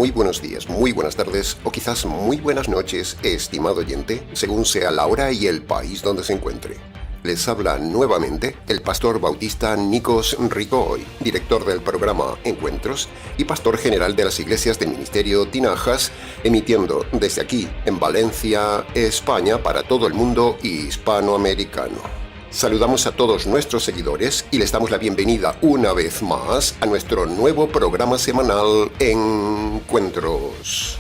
muy buenos días, muy buenas tardes o quizás muy buenas noches, estimado oyente, según sea la hora y el país donde se encuentre. Les habla nuevamente el pastor bautista Nikos Ricoy, director del programa Encuentros y pastor general de las iglesias del ministerio Tinajas, emitiendo desde aquí, en Valencia, España, para todo el mundo hispanoamericano. Saludamos a todos nuestros seguidores y les damos la bienvenida una vez más a nuestro nuevo programa semanal Encuentros.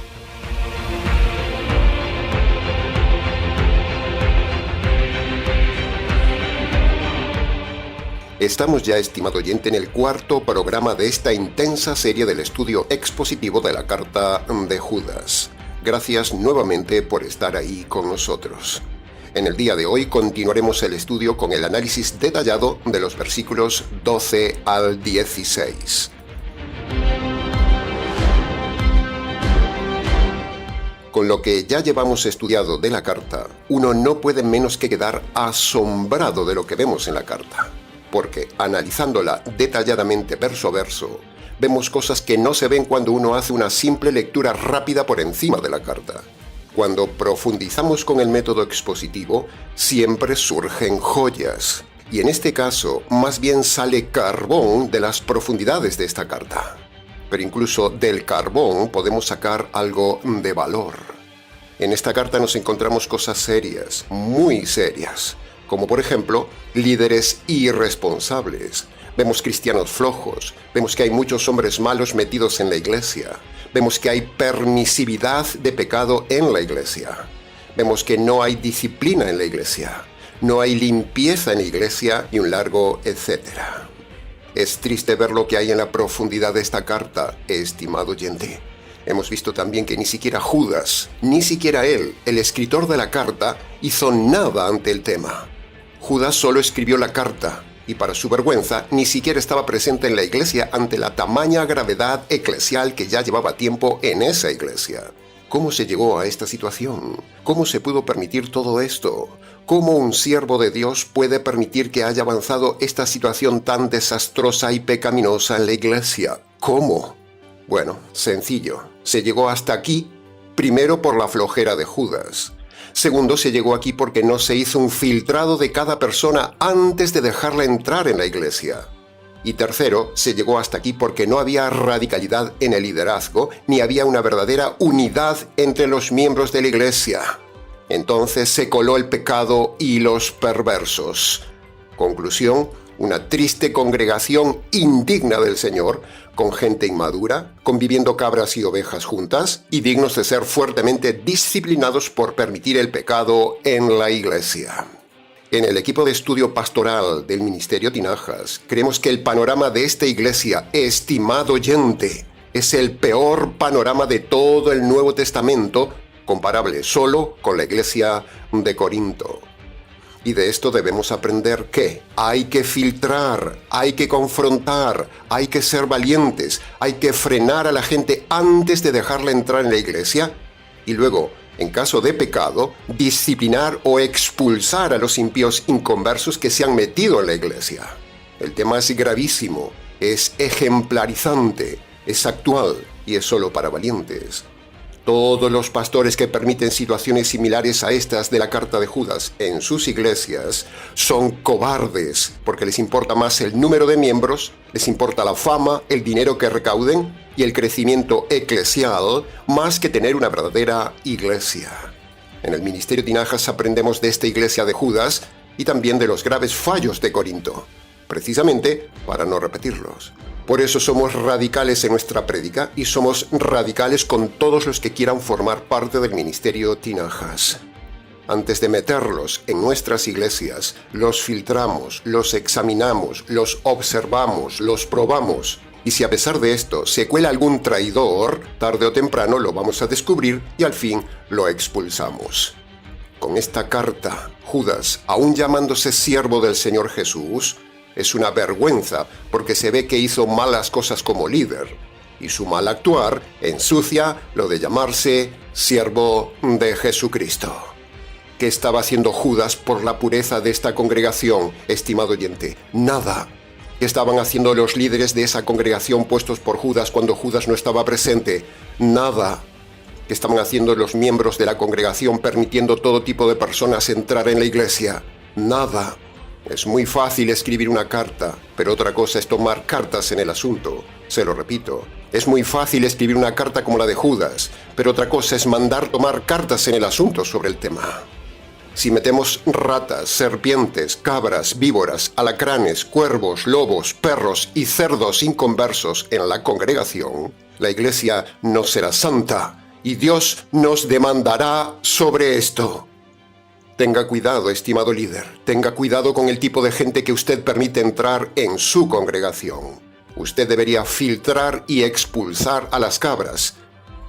Estamos ya, estimado oyente, en el cuarto programa de esta intensa serie del estudio expositivo de la Carta de Judas. Gracias nuevamente por estar ahí con nosotros. En el día de hoy continuaremos el estudio con el análisis detallado de los versículos 12 al 16. Con lo que ya llevamos estudiado de la carta, uno no puede menos que quedar asombrado de lo que vemos en la carta. Porque, analizándola detalladamente verso a verso, vemos cosas que no se ven cuando uno hace una simple lectura rápida por encima de la carta. Cuando profundizamos con el método expositivo, siempre surgen joyas. Y en este caso, más bien sale carbón de las profundidades de esta carta. Pero incluso del carbón podemos sacar algo de valor. En esta carta nos encontramos cosas serias, muy serias. Como por ejemplo, líderes irresponsables. Vemos cristianos flojos, vemos que hay muchos hombres malos metidos en la iglesia, vemos que hay permisividad de pecado en la iglesia, vemos que no hay disciplina en la iglesia, no hay limpieza en la iglesia y un largo etcétera. Es triste ver lo que hay en la profundidad de esta carta, estimado oyente. Hemos visto también que ni siquiera Judas, ni siquiera él, el escritor de la carta, hizo nada ante el tema. Judas solo escribió la carta y para su vergüenza ni siquiera estaba presente en la iglesia ante la tamaña gravedad eclesial que ya llevaba tiempo en esa iglesia. ¿Cómo se llegó a esta situación? ¿Cómo se pudo permitir todo esto? ¿Cómo un siervo de Dios puede permitir que haya avanzado esta situación tan desastrosa y pecaminosa en la iglesia? ¿Cómo? Bueno, sencillo. Se llegó hasta aquí, primero por la flojera de Judas. Segundo, se llegó aquí porque no se hizo un filtrado de cada persona antes de dejarla entrar en la iglesia. Y tercero, se llegó hasta aquí porque no había radicalidad en el liderazgo, ni había una verdadera unidad entre los miembros de la iglesia. Entonces se coló el pecado y los perversos. Conclusión, una triste congregación indigna del Señor, con gente inmadura, conviviendo cabras y ovejas juntas, y dignos de ser fuertemente disciplinados por permitir el pecado en la iglesia. En el equipo de estudio pastoral del Ministerio Tinajas, creemos que el panorama de esta iglesia, estimado oyente, es el peor panorama de todo el Nuevo Testamento, comparable solo con la iglesia de Corinto. Y de esto debemos aprender que hay que filtrar, hay que confrontar, hay que ser valientes, hay que frenar a la gente antes de dejarla entrar en la iglesia y luego, en caso de pecado, disciplinar o expulsar a los impíos inconversos que se han metido en la iglesia. El tema es gravísimo, es ejemplarizante, es actual y es solo para valientes. Todos los pastores que permiten situaciones similares a estas de la carta de Judas en sus iglesias son cobardes porque les importa más el número de miembros, les importa la fama, el dinero que recauden y el crecimiento eclesial más que tener una verdadera iglesia. En el Ministerio Tinajas aprendemos de esta iglesia de Judas y también de los graves fallos de Corinto, precisamente para no repetirlos. Por eso somos radicales en nuestra prédica y somos radicales con todos los que quieran formar parte del Ministerio Tinajas. Antes de meterlos en nuestras iglesias, los filtramos, los examinamos, los observamos, los probamos. Y si a pesar de esto se cuela algún traidor, tarde o temprano lo vamos a descubrir y al fin lo expulsamos. Con esta carta, Judas, aún llamándose siervo del Señor Jesús, es una vergüenza porque se ve que hizo malas cosas como líder y su mal actuar ensucia lo de llamarse siervo de Jesucristo. ¿Qué estaba haciendo Judas por la pureza de esta congregación, estimado oyente? Nada. ¿Qué estaban haciendo los líderes de esa congregación puestos por Judas cuando Judas no estaba presente? Nada. ¿Qué estaban haciendo los miembros de la congregación permitiendo todo tipo de personas entrar en la iglesia? Nada. Es muy fácil escribir una carta, pero otra cosa es tomar cartas en el asunto. Se lo repito, es muy fácil escribir una carta como la de Judas, pero otra cosa es mandar tomar cartas en el asunto sobre el tema. Si metemos ratas, serpientes, cabras, víboras, alacranes, cuervos, lobos, perros y cerdos inconversos en la congregación, la iglesia no será santa y Dios nos demandará sobre esto. Tenga cuidado, estimado líder. Tenga cuidado con el tipo de gente que usted permite entrar en su congregación. Usted debería filtrar y expulsar a las cabras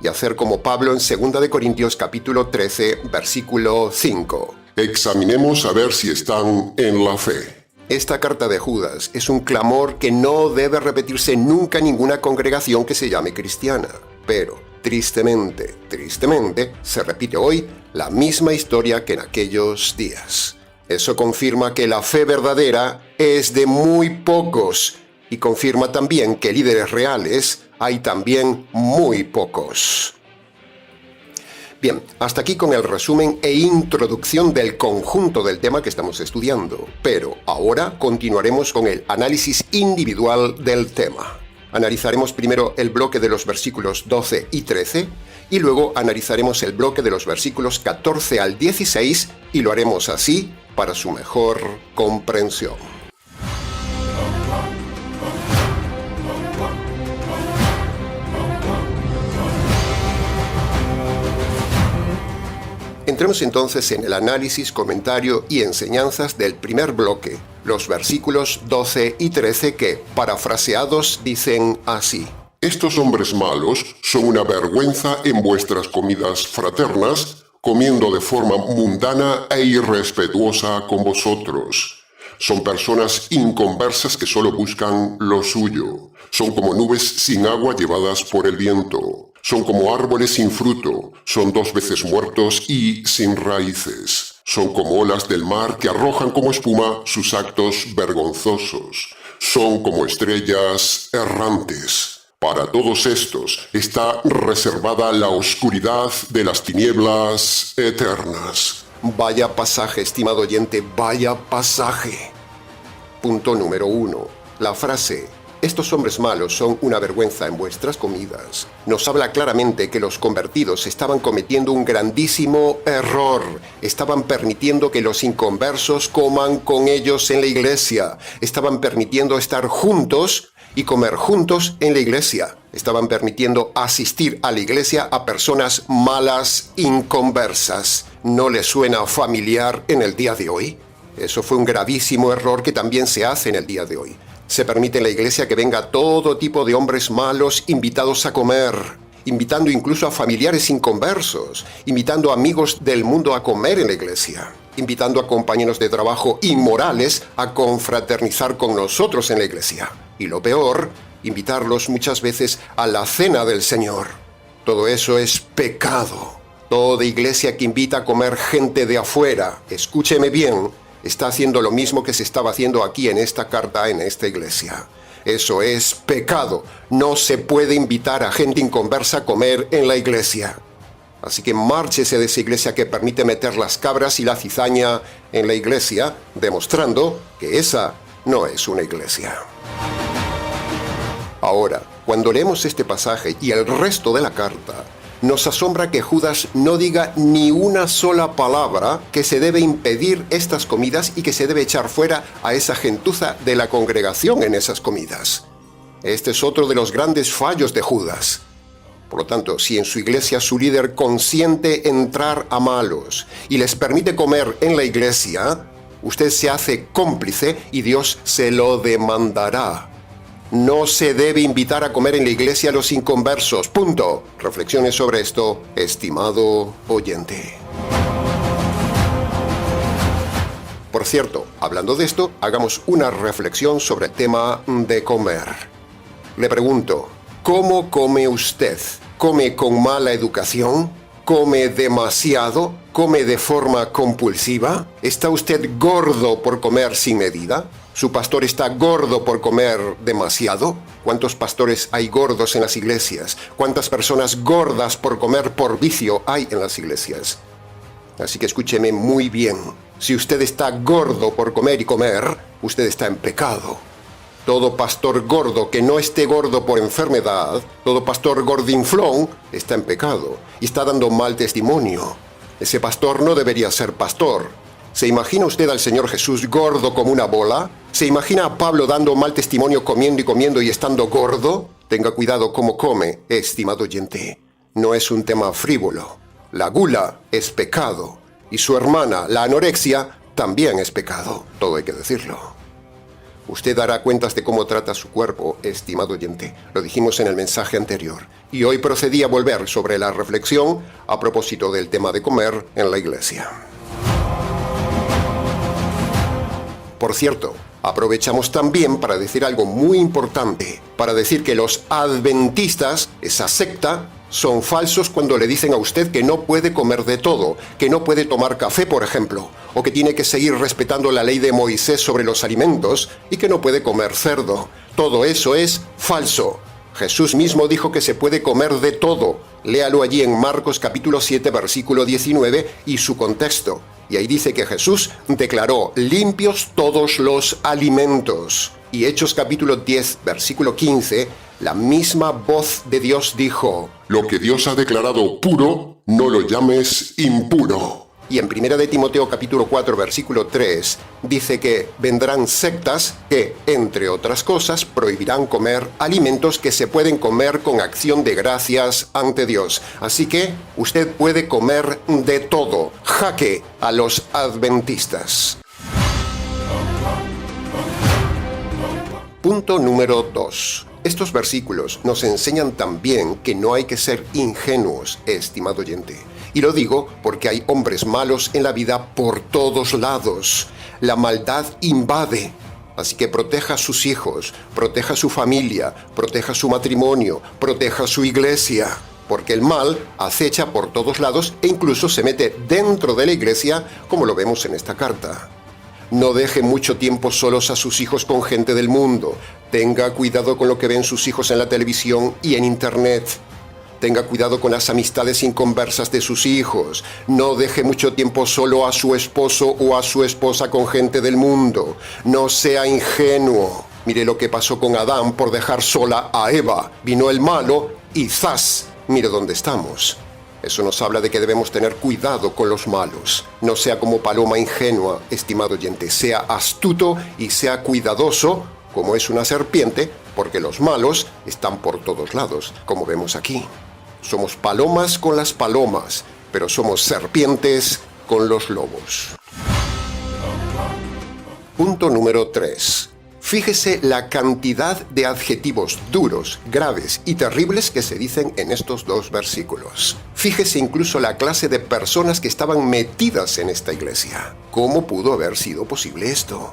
y hacer como Pablo en 2 Corintios capítulo 13, versículo 5. Examinemos a ver si están en la fe. Esta carta de Judas es un clamor que no debe repetirse nunca en ninguna congregación que se llame cristiana. Pero, tristemente, se repite hoy la misma historia que en aquellos días. Eso confirma que la fe verdadera es de muy pocos y confirma también que líderes reales hay también muy pocos. Bien, hasta aquí con el resumen e introducción del conjunto del tema que estamos estudiando, pero ahora continuaremos con el análisis individual del tema. Analizaremos primero el bloque de los versículos 12 y 13 y luego analizaremos el bloque de los versículos 14 al 16 y lo haremos así para su mejor comprensión. Entremos entonces en el análisis, comentario y enseñanzas del primer bloque, los versículos 12 y 13 que, parafraseados, dicen así. Estos hombres malos son una vergüenza en vuestras comidas fraternas, comiendo de forma mundana e irrespetuosa con vosotros. Son personas inconversas que solo buscan lo suyo. Son como nubes sin agua llevadas por el viento. Son como árboles sin fruto. Son 2 veces muertos y sin raíces. Son como olas del mar que arrojan como espuma sus actos vergonzosos. Son como estrellas errantes. Para todos estos está reservada la oscuridad de las tinieblas eternas. Vaya pasaje, estimado oyente, vaya pasaje. Punto número 1. La frase, estos hombres malos son una vergüenza en vuestras comidas, nos habla claramente que los convertidos estaban cometiendo un grandísimo error. Estaban permitiendo que los inconversos coman con ellos en la iglesia. Estaban permitiendo estar juntos y comer juntos en la iglesia. Estaban permitiendo asistir a la iglesia a personas malas, inconversas. ¿No les suena familiar en el día de hoy? Eso fue un gravísimo error que también se hace en el día de hoy. Se permite en la iglesia que venga todo tipo de hombres malos invitados a comer, invitando incluso a familiares inconversos, invitando a amigos del mundo a comer en la iglesia, invitando a compañeros de trabajo inmorales a confraternizar con nosotros en la iglesia. Y lo peor, invitarlos muchas veces a la cena del Señor. Todo eso es pecado. Toda iglesia que invita a comer gente de afuera, escúcheme bien, está haciendo lo mismo que se estaba haciendo aquí en esta carta, en esta iglesia. Eso es pecado. No se puede invitar a gente inconversa a comer en la iglesia. Así que márchese de esa iglesia que permite meter las cabras y la cizaña en la iglesia, demostrando que esa no es una iglesia. Ahora, cuando leemos este pasaje y el resto de la carta, nos asombra que Judas no diga ni una sola palabra que se debe impedir estas comidas y que se debe echar fuera a esa gentuza de la congregación en esas comidas. Este es otro de los grandes fallos de Judas. Por lo tanto, si en su iglesia su líder consiente entrar a malos y les permite comer en la iglesia, usted se hace cómplice y Dios se lo demandará. No se debe invitar a comer en la iglesia a los inconversos. Punto. Reflexiones sobre esto, estimado oyente. Por cierto, hablando de esto, hagamos una reflexión sobre el tema de comer. Le pregunto, ¿cómo come usted? ¿Come con mala educación? ¿Come demasiado? ¿Come de forma compulsiva? ¿Está usted gordo por comer sin medida? ¿Su pastor está gordo por comer demasiado? ¿Cuántos pastores hay gordos en las iglesias? ¿Cuántas personas gordas por comer por vicio hay en las iglesias? Así que escúcheme muy bien. Si usted está gordo por comer y comer, usted está en pecado. Todo pastor gordo que no esté gordo por enfermedad, todo pastor gordinflón, está en pecado y está dando mal testimonio. Ese pastor no debería ser pastor. ¿Se imagina usted al Señor Jesús gordo como una bola? ¿Se imagina a Pablo dando mal testimonio comiendo y estando gordo? Tenga cuidado cómo come, estimado oyente. No es un tema frívolo. La gula es pecado y su hermana, la anorexia, también es pecado. Todo hay que decirlo. Usted dará cuentas de cómo trata su cuerpo, estimado oyente. Lo dijimos en el mensaje anterior. Y hoy procedí a volver sobre la reflexión a propósito del tema de comer en la iglesia. Por cierto, aprovechamos también para decir algo muy importante, para decir que los adventistas, esa secta, son falsos cuando le dicen a usted que no puede comer de todo, que no puede tomar café, por ejemplo, o que tiene que seguir respetando la ley de Moisés sobre los alimentos y que no puede comer cerdo. Todo eso es falso. Jesús mismo dijo que se puede comer de todo. Léalo allí en Marcos capítulo 7, versículo 19 y su contexto. Y ahí dice que Jesús declaró limpios todos los alimentos. Y Hechos capítulo 10, versículo 15, la misma voz de Dios dijo: Lo que Dios ha declarado puro, no lo llames impuro. Y en 1 de Timoteo capítulo 4, versículo 3, dice que vendrán sectas que, entre otras cosas, prohibirán comer alimentos que se pueden comer con acción de gracias ante Dios. Así que usted puede comer de todo. Jaque a los adventistas. Punto número 2. Estos versículos nos enseñan también que no hay que ser ingenuos, estimado oyente. Y lo digo porque hay hombres malos en la vida por todos lados. La maldad invade. Así que proteja a sus hijos, proteja a su familia, proteja su matrimonio, proteja su iglesia. Porque el mal acecha por todos lados e incluso se mete dentro de la iglesia, como lo vemos en esta carta. No deje mucho tiempo solos a sus hijos con gente del mundo. Tenga cuidado con lo que ven sus hijos en la televisión y en internet. Tenga cuidado con las amistades inconversas de sus hijos. No deje mucho tiempo solo a su esposo o a su esposa con gente del mundo. No sea ingenuo. Mire lo que pasó con Adán por dejar sola a Eva. Vino el malo y ¡zas! Mire dónde estamos. Eso nos habla de que debemos tener cuidado con los malos. No sea como paloma ingenua, estimado oyente. Sea astuto y sea cuidadoso, como es una serpiente, porque los malos están por todos lados, como vemos aquí. Somos palomas con las palomas, pero somos serpientes con los lobos. Punto número 3. Fíjese la cantidad de adjetivos duros, graves y terribles que se dicen en estos dos versículos. Fíjese incluso la clase de personas que estaban metidas en esta iglesia. ¿Cómo pudo haber sido posible esto?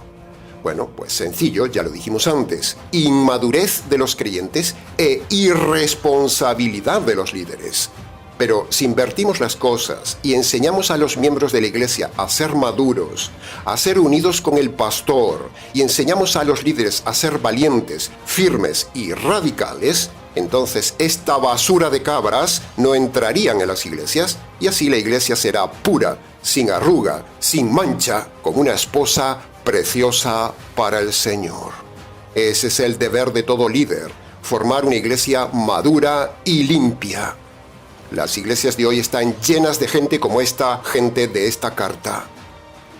Bueno, pues sencillo, ya lo dijimos antes. Inmadurez de los creyentes e irresponsabilidad de los líderes. Pero si invertimos las cosas y enseñamos a los miembros de la iglesia a ser maduros, a ser unidos con el pastor, y enseñamos a los líderes a ser valientes, firmes y radicales, entonces esta basura de cabras no entrarían en las iglesias y así la iglesia será pura, sin arruga, sin mancha, como una esposa preciosa para el Señor. Ese es el deber de todo líder, formar una iglesia madura y limpia. Las iglesias de hoy están llenas de gente como esta gente de esta carta.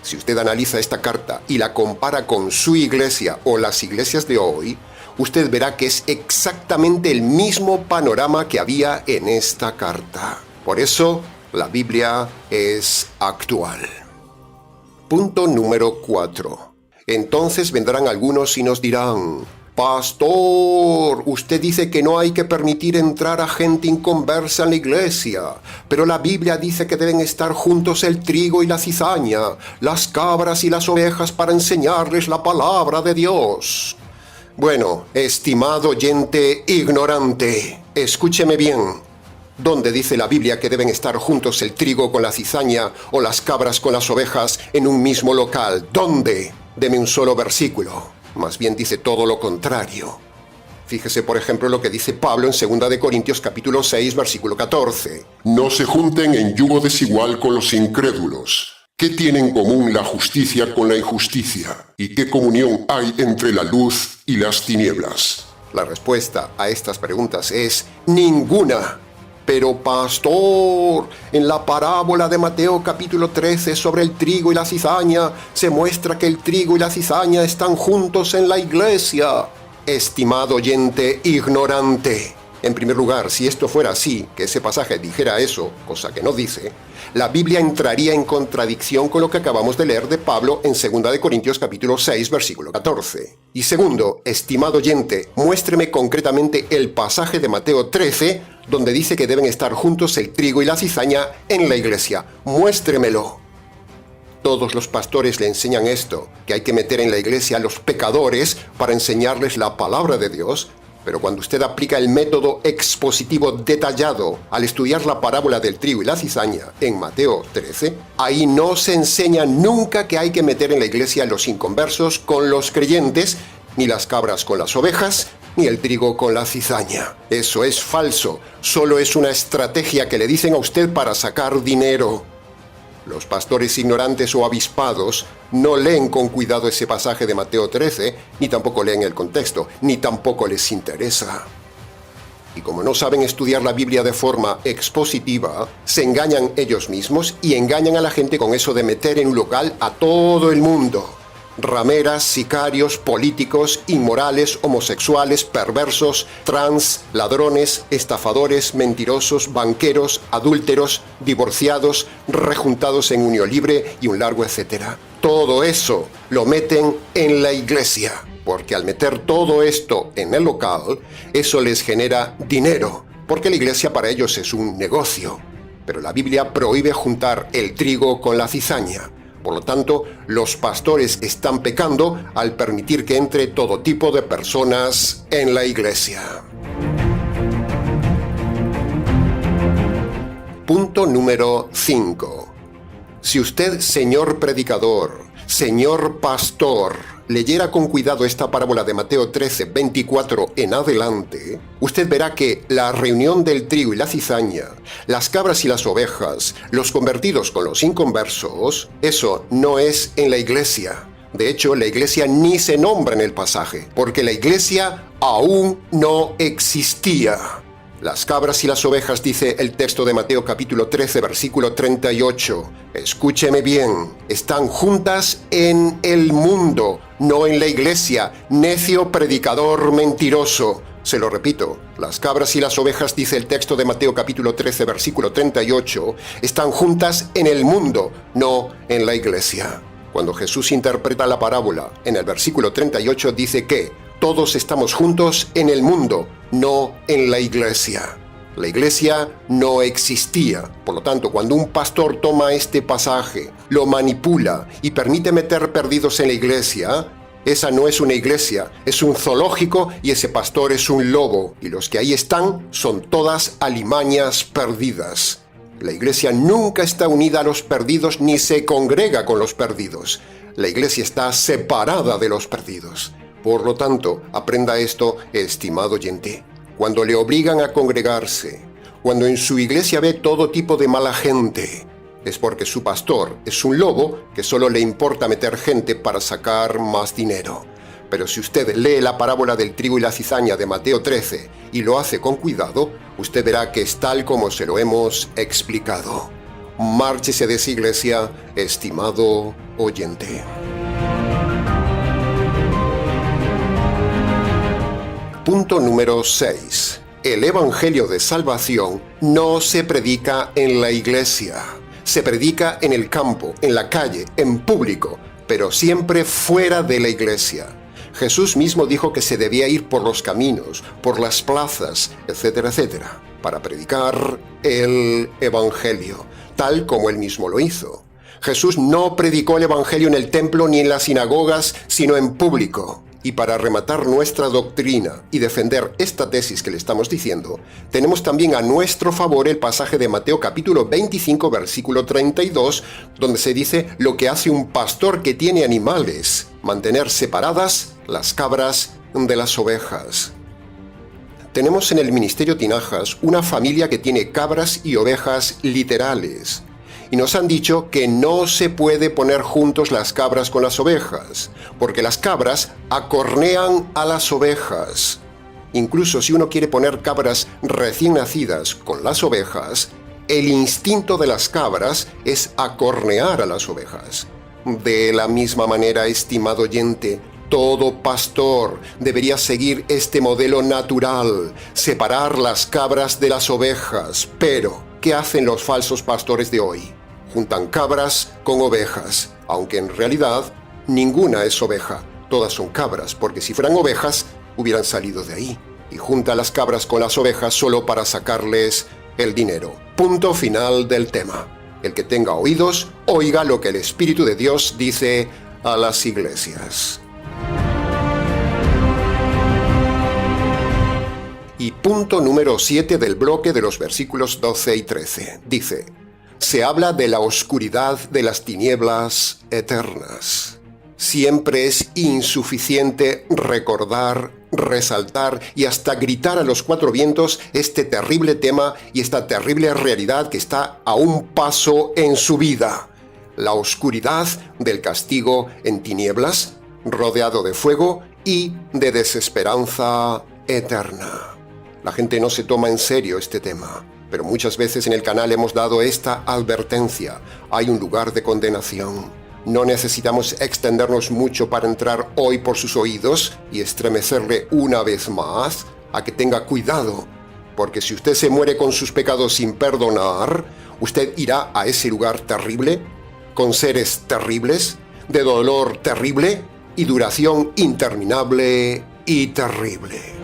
Si usted analiza esta carta y la compara con su iglesia o las iglesias de hoy, usted verá que es exactamente el mismo panorama que había en esta carta. Por eso, la Biblia es actual. Punto número 4. Entonces vendrán algunos y nos dirán: Pastor, usted dice que no hay que permitir entrar a gente inconversa en la iglesia, pero la Biblia dice que deben estar juntos el trigo y la cizaña, las cabras y las ovejas para enseñarles la palabra de Dios. Bueno, estimado oyente ignorante, escúcheme bien. ¿Dónde dice la Biblia que deben estar juntos el trigo con la cizaña o las cabras con las ovejas en un mismo local? ¿Dónde? Deme un solo versículo. Más bien dice todo lo contrario. Fíjese, por ejemplo, lo que dice Pablo en 2 de Corintios capítulo 6, versículo 14. No se junten en yugo desigual con los incrédulos. ¿Qué tiene en común la justicia con la injusticia? ¿Y qué comunión hay entre la luz y las tinieblas? La respuesta a estas preguntas es ninguna. Pero pastor, en la parábola de Mateo capítulo 13 sobre el trigo y la cizaña, se muestra que el trigo y la cizaña están juntos en la iglesia. Estimado oyente ignorante. En primer lugar, si esto fuera así, que ese pasaje dijera eso, cosa que no dice, la Biblia entraría en contradicción con lo que acabamos de leer de Pablo en 2 de Corintios capítulo 6, versículo 14. Y segundo, estimado oyente, muéstreme concretamente el pasaje de Mateo 13, donde dice que deben estar juntos el trigo y la cizaña en la iglesia. Muéstremelo. Todos los pastores le enseñan esto, que hay que meter en la iglesia a los pecadores para enseñarles la palabra de Dios. Pero cuando usted aplica el método expositivo detallado al estudiar la parábola del trigo y la cizaña en Mateo 13, ahí no se enseña nunca que hay que meter en la iglesia a los inconversos con los creyentes, ni las cabras con las ovejas, ni el trigo con la cizaña. Eso es falso, solo es una estrategia que le dicen a usted para sacar dinero. Los pastores ignorantes o avispados no leen con cuidado ese pasaje de Mateo 13, ni tampoco leen el contexto, ni tampoco les interesa. Y como no saben estudiar la Biblia de forma expositiva, se engañan ellos mismos y engañan a la gente con eso de meter en un local a todo el mundo. Rameras, sicarios, políticos, inmorales, homosexuales, perversos, trans, ladrones, estafadores, mentirosos, banqueros, adúlteros, divorciados, rejuntados en unión libre y un largo etcétera. Todo eso lo meten en la iglesia, porque al meter todo esto en el local, eso les genera dinero, porque la iglesia para ellos es un negocio. Pero la Biblia prohíbe juntar el trigo con la cizaña. Por lo tanto, los pastores están pecando al permitir que entre todo tipo de personas en la iglesia. Punto número 5. Si usted, señor predicador, señor pastor, leyera con cuidado esta parábola de Mateo 13, 24 en adelante, usted verá que la reunión del trigo y la cizaña, las cabras y las ovejas, los convertidos con los inconversos, eso no es en la iglesia. De hecho, la iglesia ni se nombra en el pasaje, porque la iglesia aún no existía. Las cabras y las ovejas, dice el texto de Mateo capítulo 13, versículo 38. Escúcheme bien, están juntas en el mundo, no en la iglesia. Necio predicador mentiroso. Se lo repito, las cabras y las ovejas, dice el texto de Mateo capítulo 13, versículo 38, están juntas en el mundo, no en la iglesia. Cuando Jesús interpreta la parábola, en el versículo 38 dice que todos estamos juntos en el mundo, no en la iglesia. La iglesia no existía. Por lo tanto, cuando un pastor toma este pasaje, lo manipula y permite meter perdidos en la iglesia, esa no es una iglesia, es un zoológico y ese pastor es un lobo. Y los que ahí están son todas alimañas perdidas. La iglesia nunca está unida a los perdidos ni se congrega con los perdidos. La iglesia está separada de los perdidos. Por lo tanto, aprenda esto, estimado oyente. Cuando le obligan a congregarse, cuando en su iglesia ve todo tipo de mala gente, es porque su pastor es un lobo que solo le importa meter gente para sacar más dinero. Pero si usted lee la parábola del trigo y la cizaña de Mateo 13 y lo hace con cuidado, usted verá que es tal como se lo hemos explicado. Márchese de esa iglesia, estimado oyente. Punto número 6. El Evangelio de Salvación no se predica en la iglesia. Se predica en el campo, en la calle, en público, pero siempre fuera de la iglesia. Jesús mismo dijo que se debía ir por los caminos, por las plazas, etcétera, etcétera, para predicar el Evangelio, tal como él mismo lo hizo. Jesús no predicó el Evangelio en el templo ni en las sinagogas, sino en público. Y para rematar nuestra doctrina y defender esta tesis que le estamos diciendo, tenemos también a nuestro favor el pasaje de Mateo capítulo 25, versículo 32, donde se dice lo que hace un pastor que tiene animales, mantener separadas las cabras de las ovejas. Tenemos en el Ministerio Tinajas una familia que tiene cabras y ovejas literales. Y nos han dicho que no se puede poner juntos las cabras con las ovejas, porque las cabras acornean a las ovejas. Incluso si uno quiere poner cabras recién nacidas con las ovejas, el instinto de las cabras es acornear a las ovejas. De la misma manera, estimado oyente, todo pastor debería seguir este modelo natural, separar las cabras de las ovejas. Pero, ¿qué hacen los falsos pastores de hoy? Juntan cabras con ovejas, aunque en realidad ninguna es oveja, todas son cabras, porque si fueran ovejas, hubieran salido de ahí. Y junta las cabras con las ovejas solo para sacarles el dinero. Punto final del tema. El que tenga oídos, oiga lo que el Espíritu de Dios dice a las iglesias. Y punto número 7 del bloque de los versículos 12 y 13. Dice: se habla de la oscuridad de las tinieblas eternas. Siempre es insuficiente recordar, resaltar y hasta gritar a los cuatro vientos este terrible tema y esta terrible realidad que está a un paso en su vida. La oscuridad del castigo en tinieblas, rodeado de fuego y de desesperanza eterna. La gente no se toma en serio este tema, pero muchas veces en el canal hemos dado esta advertencia. Hay un lugar de condenación. No necesitamos extendernos mucho para entrar hoy por sus oídos y estremecerle una vez más a que tenga cuidado, porque si usted se muere con sus pecados sin perdonar, usted irá a ese lugar terrible, con seres terribles, de dolor terrible y duración interminable y terrible.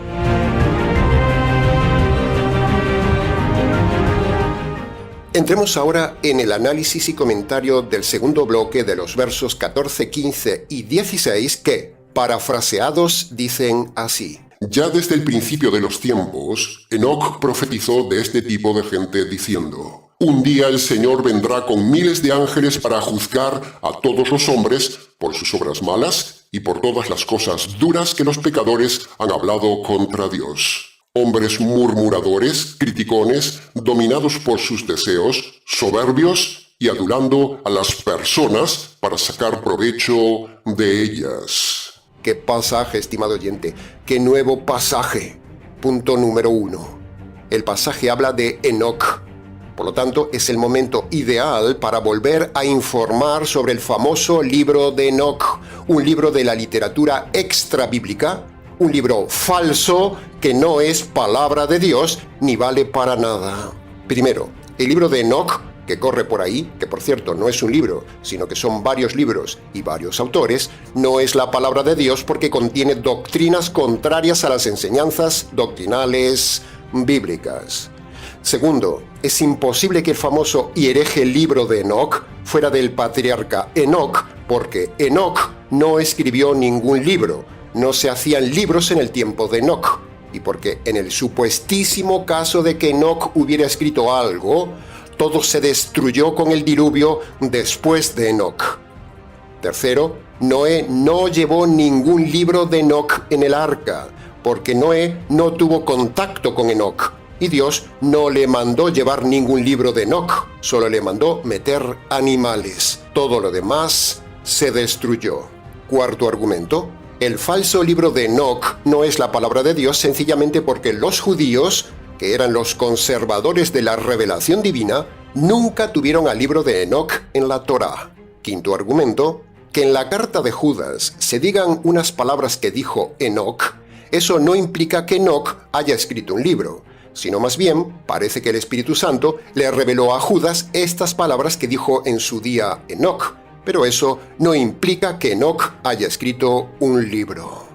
Entremos ahora en el análisis y comentario del segundo bloque de los versos 14, 15 y 16 que, parafraseados, dicen así. Ya desde el principio de los tiempos, Enoc profetizó de este tipo de gente diciendo: un día el Señor vendrá con miles de ángeles para juzgar a todos los hombres por sus obras malas y por todas las cosas duras que los pecadores han hablado contra Dios. Hombres murmuradores, criticones, dominados por sus deseos, soberbios y adulando a las personas para sacar provecho de ellas. ¿Qué pasaje, estimado oyente? ¿Qué nuevo pasaje? Punto número 1. El pasaje habla de Enoc. Por lo tanto, es el momento ideal para volver a informar sobre el famoso libro de Enoc, un libro de la literatura extrabíblica, un libro falso que no es palabra de Dios ni vale para nada. Primero, el libro de Enoc, que corre por ahí, que por cierto no es un libro, sino que son varios libros y varios autores, no es la palabra de Dios porque contiene doctrinas contrarias a las enseñanzas doctrinales bíblicas. Segundo, es imposible que el famoso y hereje libro de Enoc fuera del patriarca Enoc, porque Enoc no escribió ningún libro. No se hacían libros en el tiempo de Enoc, y porque en el supuestísimo caso de que Enoc hubiera escrito algo, todo se destruyó con el diluvio después de Enoc. Tercero, Noé no llevó ningún libro de Enoc en el arca, porque Noé no tuvo contacto con Enoc, y Dios no le mandó llevar ningún libro de Enoc, solo le mandó meter animales. Todo lo demás se destruyó. Cuarto argumento. El falso libro de Enoc no es la palabra de Dios sencillamente porque los judíos, que eran los conservadores de la revelación divina, nunca tuvieron al libro de Enoc en la Torá. Quinto argumento, que en la carta de Judas se digan unas palabras que dijo Enoc, eso no implica que Enoc haya escrito un libro, sino más bien parece que el Espíritu Santo le reveló a Judas estas palabras que dijo en su día Enoc. Pero eso no implica que Enoc haya escrito un libro.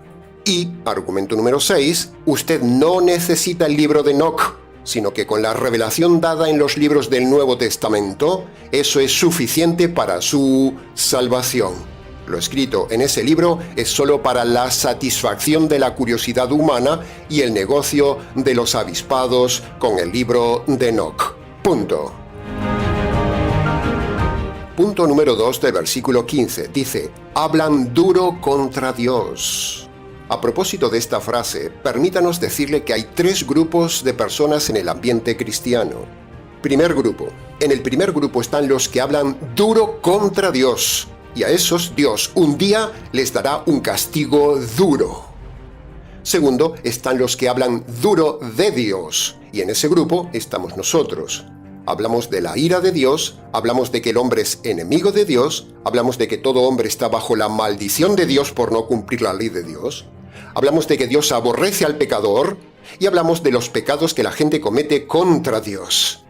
Y, argumento número 6, usted no necesita el libro de Enoc, sino que con la revelación dada en los libros del Nuevo Testamento, eso es suficiente para su salvación. Lo escrito en ese libro es solo para la satisfacción de la curiosidad humana y el negocio de los avispados con el libro de Enoc. Punto. Punto número 2 del versículo 15 dice: hablan duro contra Dios. A propósito de esta frase, permítanos decirle que hay 3 grupos de personas en el ambiente cristiano. Primer grupo. En el primer grupo están los que hablan duro contra Dios, y a esos Dios un día les dará un castigo duro. Segundo, están los que hablan duro de Dios, y en ese grupo estamos nosotros. Hablamos de la ira de Dios, hablamos de que el hombre es enemigo de Dios, hablamos de que todo hombre está bajo la maldición de Dios por no cumplir la ley de Dios, hablamos de que Dios aborrece al pecador y hablamos de los pecados que la gente comete contra Dios.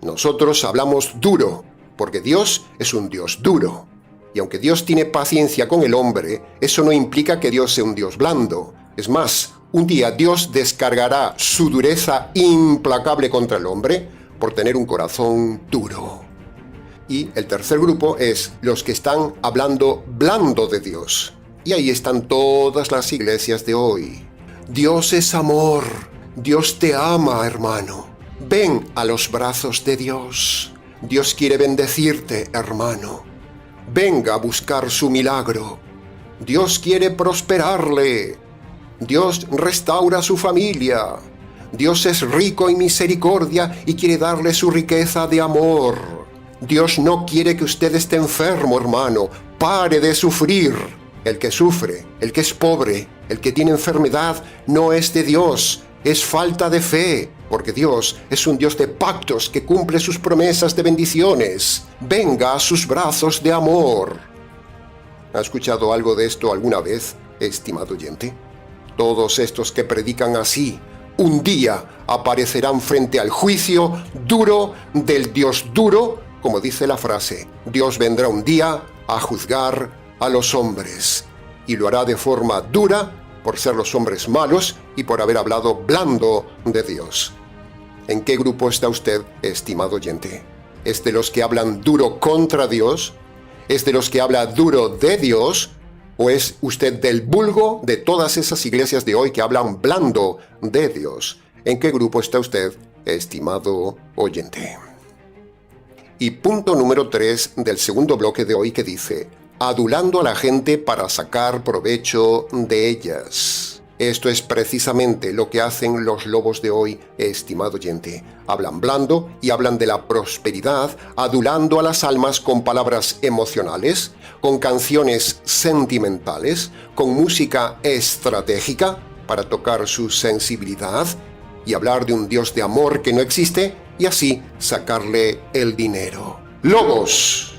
Nosotros hablamos duro, porque Dios es un Dios duro. Y aunque Dios tiene paciencia con el hombre, eso no implica que Dios sea un Dios blando. Es más, un día Dios descargará su dureza implacable contra el hombre por tener un corazón duro. Y el tercer grupo es los que están hablando blando de Dios. Y ahí están todas las iglesias de hoy. Dios es amor. Dios te ama, hermano. Ven a los brazos de Dios. Dios quiere bendecirte, hermano. Venga a buscar su milagro. Dios quiere prosperarle. Dios restaura su familia. Dios es rico en misericordia y quiere darle su riqueza de amor. Dios no quiere que usted esté enfermo, hermano. Pare de sufrir. El que sufre, el que es pobre, el que tiene enfermedad, no es de Dios. Es falta de fe, porque Dios es un Dios de pactos que cumple sus promesas de bendiciones. Venga a sus brazos de amor. ¿Ha escuchado algo de esto alguna vez, estimado oyente? Todos estos que predican así, un día aparecerán frente al juicio duro del Dios duro, como dice la frase. Dios vendrá un día a juzgar a los hombres, y lo hará de forma dura por ser los hombres malos y por haber hablado blando de Dios. ¿En qué grupo está usted, estimado oyente? ¿Es de los que hablan duro contra Dios? ¿Es de los que habla duro de Dios? ¿O es usted del vulgo de todas esas iglesias de hoy que hablan blando de Dios? ¿En qué grupo está usted, estimado oyente? Y punto número 3 del segundo bloque de hoy que dice: adulando a la gente para sacar provecho de ellas. Esto es precisamente lo que hacen los lobos de hoy, estimado oyente. Hablan blando y hablan de la prosperidad, adulando a las almas con palabras emocionales, con canciones sentimentales, con música estratégica para tocar su sensibilidad y hablar de un Dios de amor que no existe y así sacarle el dinero. ¡Lobos!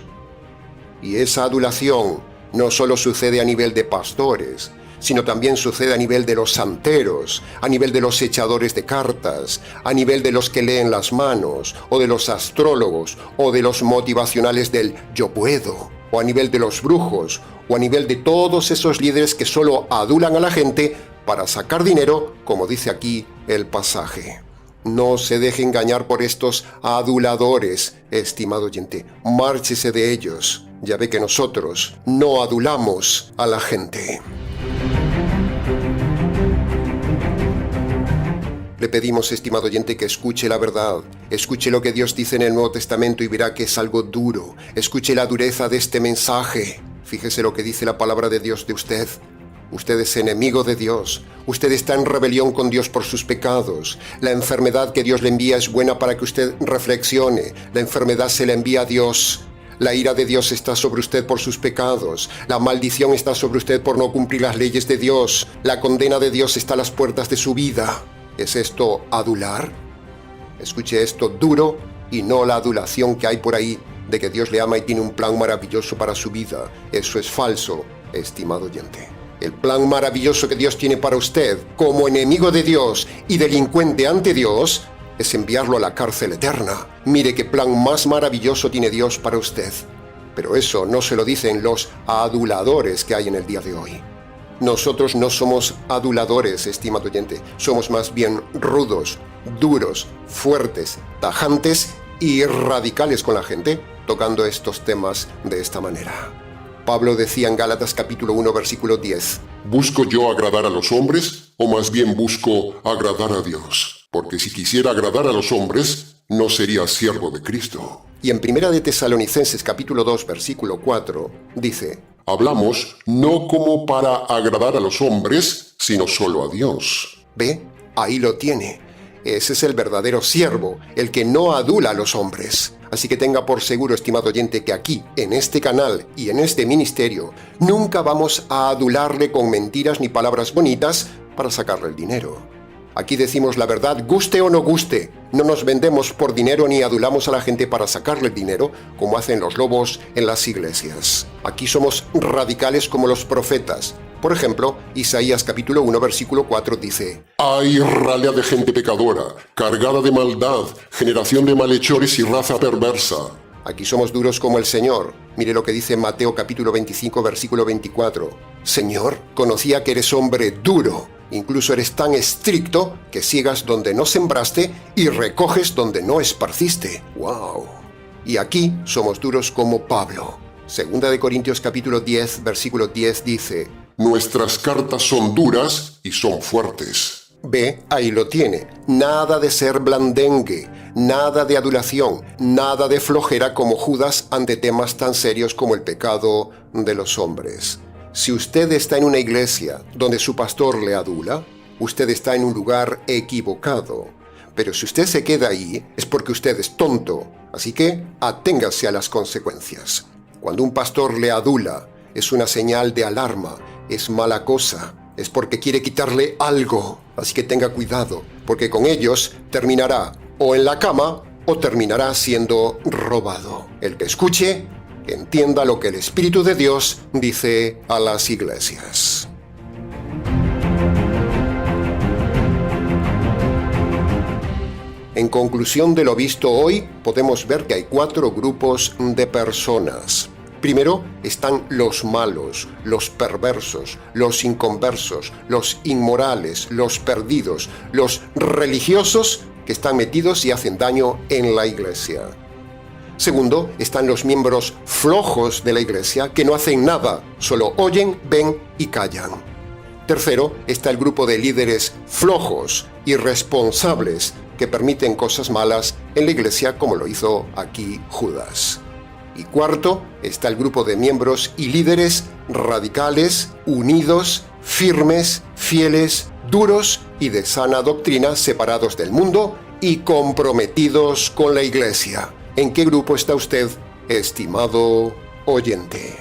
Y esa adulación no solo sucede a nivel de pastores, sino también sucede a nivel de los santeros, a nivel de los echadores de cartas, a nivel de los que leen las manos, o de los astrólogos, o de los motivacionales del yo puedo, o a nivel de los brujos, o a nivel de todos esos líderes que solo adulan a la gente para sacar dinero, como dice aquí el pasaje. No se deje engañar por estos aduladores, estimado oyente. Márchese de ellos. Ya ve que nosotros no adulamos a la gente. Le pedimos, estimado oyente, que escuche la verdad. Escuche lo que Dios dice en el Nuevo Testamento y verá que es algo duro. Escuche la dureza de este mensaje. Fíjese lo que dice la palabra de Dios de usted. Usted es enemigo de Dios. Usted está en rebelión con Dios por sus pecados. La enfermedad que Dios le envía es buena para que usted reflexione. La enfermedad se la envía a Dios. La ira de Dios está sobre usted por sus pecados. La maldición está sobre usted por no cumplir las leyes de Dios. La condena de Dios está a las puertas de su vida. ¿Es esto adular? Escuche esto duro y no la adulación que hay por ahí de que Dios le ama y tiene un plan maravilloso para su vida. Eso es falso, estimado oyente. El plan maravilloso que Dios tiene para usted como enemigo de Dios y delincuente ante Dios es enviarlo a la cárcel eterna. Mire qué plan más maravilloso tiene Dios para usted. Pero eso no se lo dicen los aduladores que hay en el día de hoy. Nosotros no somos aduladores, estimado oyente. Somos más bien rudos, duros, fuertes, tajantes y radicales con la gente, tocando estos temas de esta manera. Pablo decía en Gálatas capítulo 1, versículo 10. ¿Busco yo agradar a los hombres o más bien busco agradar a Dios? Porque si quisiera agradar a los hombres, no sería siervo de Cristo. Y en Primera de Tesalonicenses capítulo 2, versículo 4, dice: Hablamos no como para agradar a los hombres, sino solo a Dios. ¿Ve? Ahí lo tiene. Ese es el verdadero siervo, el que no adula a los hombres. Así que tenga por seguro, estimado oyente, que aquí, en este canal y en este ministerio, nunca vamos a adularle con mentiras ni palabras bonitas para sacarle el dinero. Aquí decimos la verdad, guste o no guste. No nos vendemos por dinero ni adulamos a la gente para sacarle el dinero, como hacen los lobos en las iglesias. Aquí somos radicales como los profetas. Por ejemplo, Isaías capítulo 1, versículo 4 dice: ¡Ay, ralea de gente pecadora, cargada de maldad, generación de malhechores y raza perversa! Aquí somos duros como el Señor. Mire lo que dice Mateo capítulo 25, versículo 24. Señor, conocía que eres hombre duro. Incluso eres tan estricto que ciegas donde no sembraste y recoges donde no esparciste. ¡Wow! Y aquí somos duros como Pablo. Segunda de Corintios capítulo 10, versículo 10 dice: Nuestras cartas son duras y son fuertes. Ve, ahí lo tiene. Nada de ser blandengue, nada de adulación, nada de flojera como Judas ante temas tan serios como el pecado de los hombres. Si usted está en una iglesia donde su pastor le adula, usted está en un lugar equivocado. Pero si usted se queda ahí, es porque usted es tonto. Así que aténgase a las consecuencias. Cuando un pastor le adula, es una señal de alarma, es mala cosa, es porque quiere quitarle algo. Así que tenga cuidado, porque con ellos terminará o en la cama o terminará siendo robado. El que escuche, que entienda lo que el Espíritu de Dios dice a las iglesias. En conclusión de lo visto hoy, podemos ver que hay 4 grupos de personas. Primero están los malos, los perversos, los inconversos, los inmorales, los perdidos, los religiosos que están metidos y hacen daño en la iglesia. Segundo, están los miembros flojos de la iglesia que no hacen nada, solo oyen, ven y callan. Tercero, está el grupo de líderes flojos, irresponsables, que permiten cosas malas en la iglesia como lo hizo aquí Judas. Y cuarto, está el grupo de miembros y líderes radicales, unidos, firmes, fieles, duros y de sana doctrina, separados del mundo y comprometidos con la iglesia. ¿En qué grupo está usted, estimado oyente?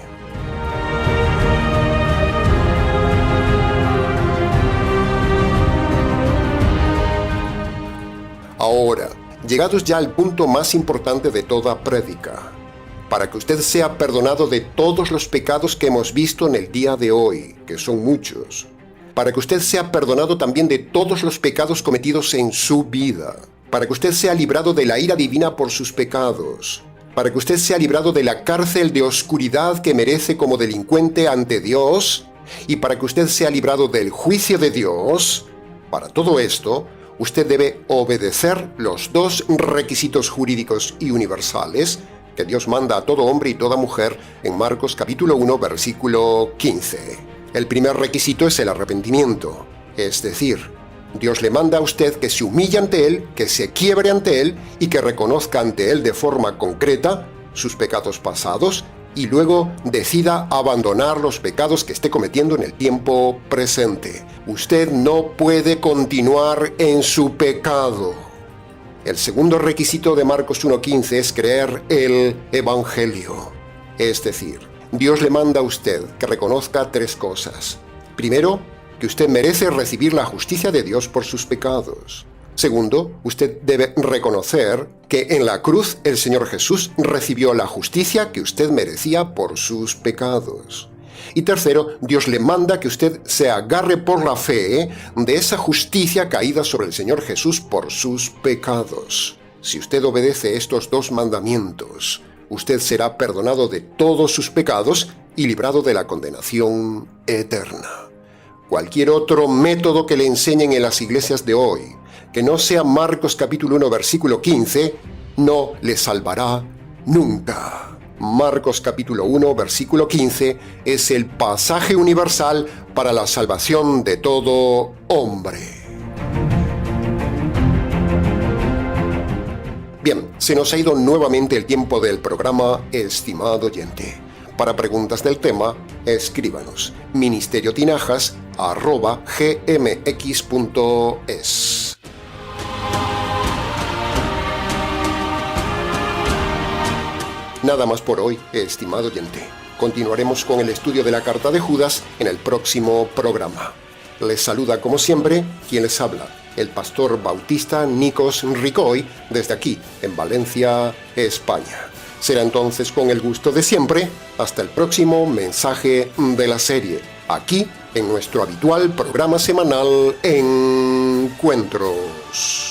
Ahora, llegados ya al punto más importante de toda prédica, para que usted sea perdonado de todos los pecados que hemos visto en el día de hoy, que son muchos, para que usted sea perdonado también de todos los pecados cometidos en su vida, para que usted sea librado de la ira divina por sus pecados, para que usted sea librado de la cárcel de oscuridad que merece como delincuente ante Dios, y para que usted sea librado del juicio de Dios, para todo esto, usted debe obedecer los 2 requisitos jurídicos y universales que Dios manda a todo hombre y toda mujer en Marcos capítulo 1, versículo 15. El primer requisito es el arrepentimiento, es decir, Dios le manda a usted que se humille ante Él, que se quiebre ante Él y que reconozca ante Él de forma concreta sus pecados pasados y luego decida abandonar los pecados que esté cometiendo en el tiempo presente. Usted no puede continuar en su pecado. El segundo requisito de Marcos 1.15 es creer el Evangelio. Es decir, Dios le manda a usted que reconozca 3 cosas. Primero, que usted merece recibir la justicia de Dios por sus pecados. Segundo, usted debe reconocer que en la cruz el Señor Jesús recibió la justicia que usted merecía por sus pecados. Y tercero, Dios le manda que usted se agarre por la fe de esa justicia caída sobre el Señor Jesús por sus pecados. Si usted obedece estos 2 mandamientos, usted será perdonado de todos sus pecados y librado de la condenación eterna. Cualquier otro método que le enseñen en las iglesias de hoy, que no sea Marcos capítulo 1 versículo 15, no le salvará nunca. Marcos capítulo 1, versículo 15, es el pasaje universal para la salvación de todo hombre. Bien, se nos ha ido nuevamente el tiempo del programa, estimado oyente. Para preguntas del tema, escríbanos ministeriotinajas@gmx.es. Nada más por hoy, estimado oyente. Continuaremos con el estudio de la carta de Judas en el próximo programa. Les saluda como siempre quien les habla, el pastor bautista Nikos Ricoy, desde aquí, en Valencia, España. Será entonces con el gusto de siempre, hasta el próximo mensaje de la serie, aquí en nuestro habitual programa semanal Encuentros.